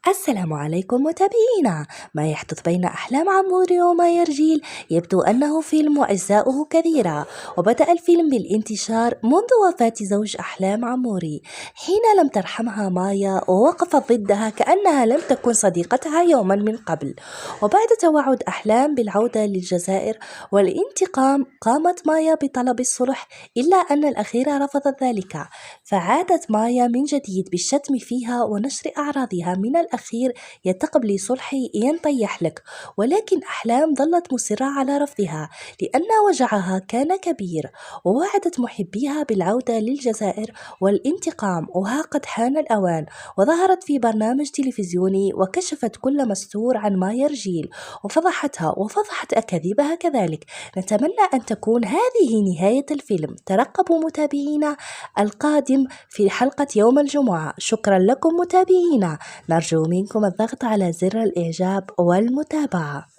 السلام عليكم متابعينا. ما يحدث بين أحلام عموري ومايا رجيل يبدو أنه فيلم وأجزاؤه كثيرة، وبدأ الفيلم بالانتشار منذ وفاة زوج أحلام عموري حين لم ترحمها مايا ووقفت ضدها كأنها لم تكن صديقتها يوما من قبل. وبعد توعد أحلام بالعودة للجزائر والانتقام قامت مايا بطلب الصلح، إلا أن الأخيرة رفضت ذلك، فعادت مايا من جديد بالشتم فيها ونشر أعراضها. من الأخير يا تقبلي صلحي يا نطيح لك، ولكن أحلام ظلت مصرة على رفضها لأن وجعها كان كبير، ووعدت محبيها بالعودة للجزائر والانتقام. وها قد حان الأوان، وظهرت في برنامج تلفزيوني وكشفت كل مستور عن مايا رجيل وفضحتها وفضحت أكاذيبها كذلك. نتمنى أن تكون هذه نهاية الفيلم. ترقبوا متابعينا القادم في حلقة يوم الجمعة. شكرا لكم متابعينا، نرجو منكم الضغط على زر الإعجاب والمتابعة.